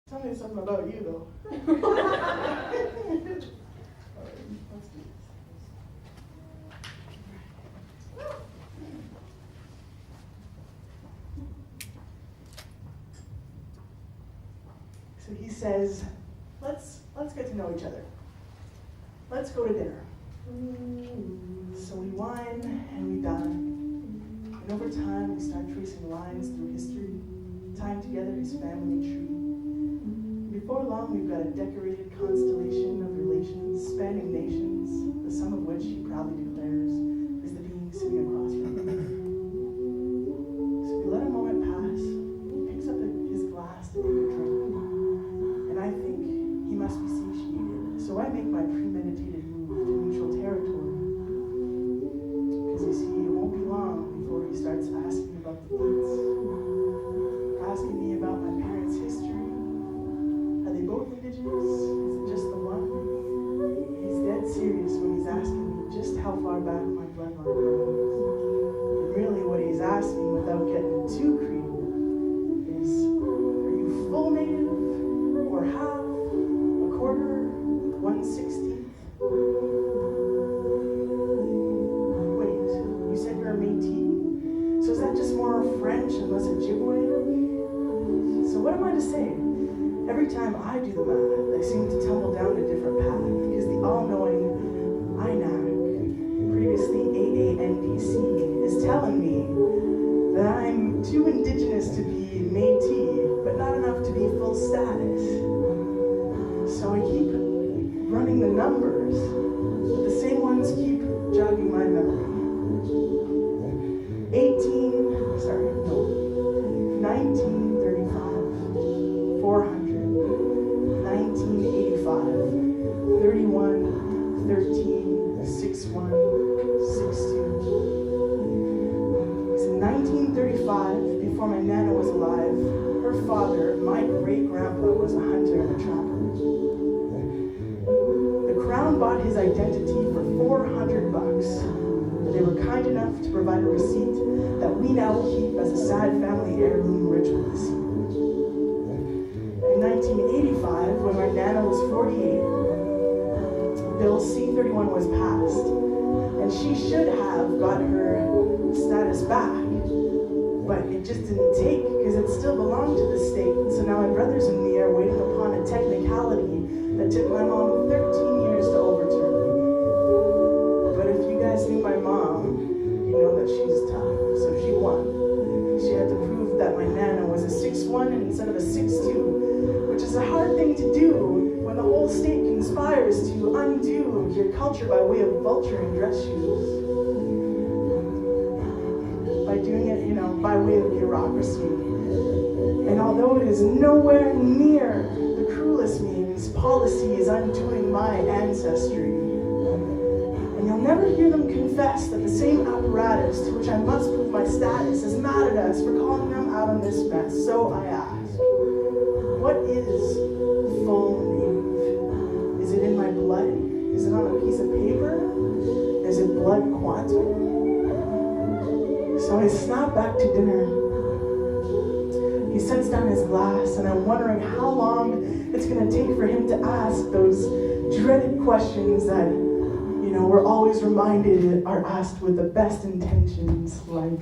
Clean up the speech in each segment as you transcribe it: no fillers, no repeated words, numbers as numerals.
Tell me something about you, though. Let's do this. So he says, let's get to know each other. Let's go to dinner. So we wine and we dine. And over time, we start tracing lines through history, tying together his family tree. Before long, we've got a decorated constellation of relations spanning nations, the sum of which he proudly declares is the being sitting across from him. So we let a moment pass. He picks up his glass to take a drink. And I think he must be satiated. So I make my premeditated move to neutral territory. Because you see, it won't be long before he starts asking about the dates. Asking me about my parents' history. Are they both indigenous? Is it just the one? He's dead serious when he's asking me just how far back my bloodline goes. And really what he's asking, without getting too creative, is, are you full native, or half, a quarter, 1/16? Wait, you said you're a Métis? So is that just more French and less Ojibwe? So what am I to say? Every time I do the math, I seem to tumble down a different path, because the all-knowing INAC, previously AANDC, is telling me that I'm too indigenous to be Métis, but not enough to be full status. So I keep running the numbers, but the same ones keep jogging my memory. 1935, 400, 1985, 31, 13, 61, 62. So in 1935, before my nana was alive, her father, my great-grandpa, was a hunter and a trapper. The Crown bought his identity for $400. They were kind enough to provide a receipt that we now keep as a sad family heirloom ritual this year. In 1985, when my nana was 48, Bill C-31 was passed, and she should have got her status back, but it just didn't take because it still belonged to the state. So now my brothers and me are waiting upon a technicality that took my mom 13 years to overturn. But if you guys knew my mom, you know that she's tough, so she won. She had to prove that my nana was a 6'1" instead of a 6'2", which is a hard thing to do when the whole state conspires to undo your culture by way of vulturing dress shoes. By doing it, by way of bureaucracy. And although it is nowhere near the cruelest means, policy is undoing my ancestry. And you'll never hear them confess that the same apparatus to which I must prove my status is mad at us for calling them out on this mess. So I ask, what is full native? Is it in my blood? Is it on a piece of paper? Is it blood quantum? So I snap back to dinner. He sets down his glass, and I'm wondering how long it's going to take for him to ask those dreaded questions that, we're always reminded are asked with the best intentions, like...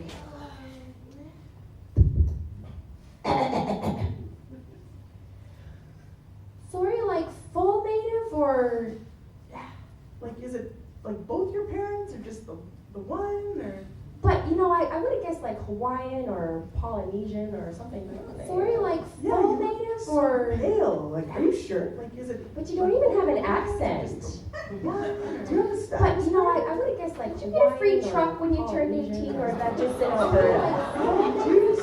So are you like full native, or... Like, is it like both your parents, or just the one, or... But, I would have guessed like Hawaiian or Polynesian or something like that. So are you like Yeah, full you look native, so or... pale. Like, are you sure? Like, is it... But you don't even have an accent. What? Do you have a But, status? I would have guessed like Did you get a free truck when you turned 18, or is that just in Alberta? Do you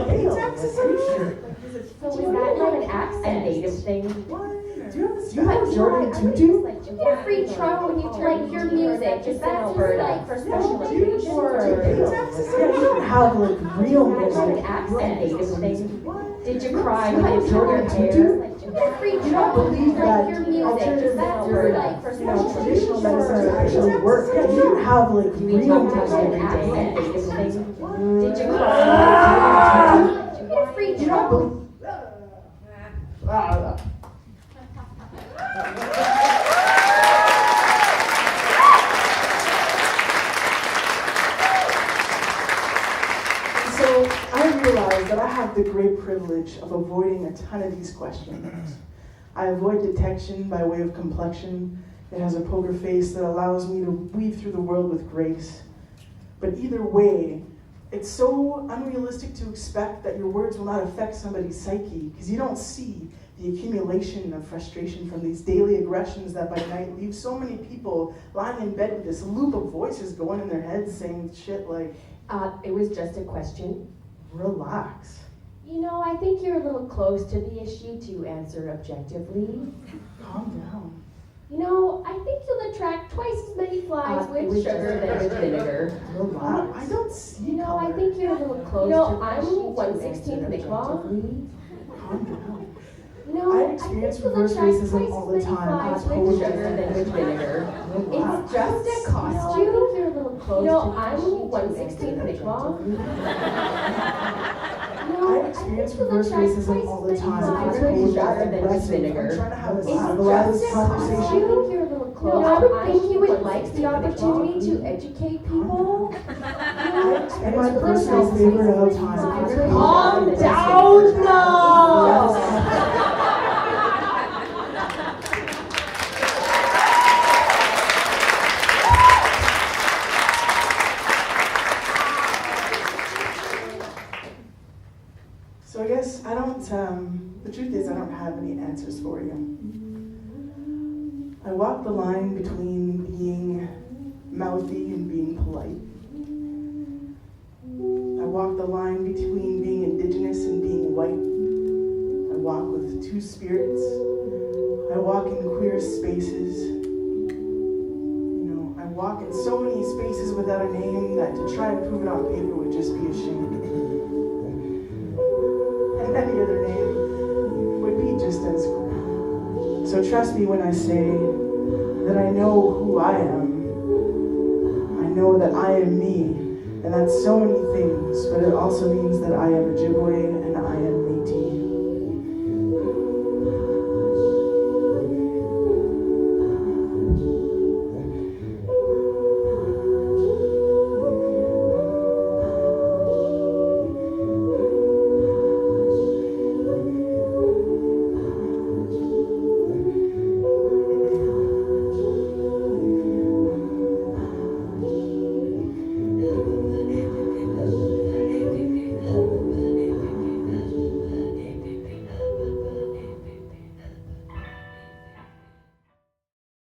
pay Or... taxes? Are you sure? Like, is it... So is that not an accent native thing? What? Do you have a But, status? Jordan Tutu? Did you get a free truck when you turned your music? Is that just like for special occasions? Do you Or... pay taxes? Yeah, you don't have, like, real That's not an music. accent native thing. What? Did you cry when you turned Jordan your hair? Tutu? Like, did you get a free You don't truck when believe you that turned your music? Is alternative that just or, like for special traditional occasions? medicine actually work? Yeah, you don't have, like, You real talk music about an every accent day. native thing. Did you Ah! cry? Did you get a free You don't truck? believe... Ah. So I realized that I have the great privilege of avoiding a ton of these questions. I avoid detection by way of complexion. It has a poker face that allows me to weave through the world with grace. But either way, it's so unrealistic to expect that your words will not affect somebody's psyche, because you don't see the accumulation of frustration from these daily aggressions that by night leave so many people lying in bed with this loop of voices going in their heads saying shit like, It was just a question. relax. You know, I think you're a little close to the issue to answer objectively. Calm down. You know, I think you'll attract twice as many flies It with was sugar just than with vinegar. Relax. I don't see You know, color. I think you're a little close No, to I'm the issue to 1/16th answer Mi'kmaq. objectively. Calm down. You know, I I think experience you'll reverse attract racism twice all as the many time. flies It's with totally sugar than with vinegar. Relax. It's just a You know, I costume. think you're a little close You know, to the I'm issue to 1/16th answer Mi'kmaq. objectively. I experience reverse racism all the time. Flies It's with really sugar that than with aggressive. vinegar. I'm trying to have a It's civilized just a conversation. I think you're a little close. No, I to would think you would the like the issue opportunity to educate people. And my personal favorite of all time. Calm down now. So I guess I don't, the truth is I don't have any answers for you. I walk the line between being mouthy and being polite. I walk the line between being indigenous and being white. I walk with two spirits. I walk in queer spaces. You know, I walk in so many spaces without a name that to try and prove it on paper would just be a shame. And any other name would be just as cool. So trust me when I say that I know who I am. I know that I am me, and that's so many things, but it also means that I am Ojibwe,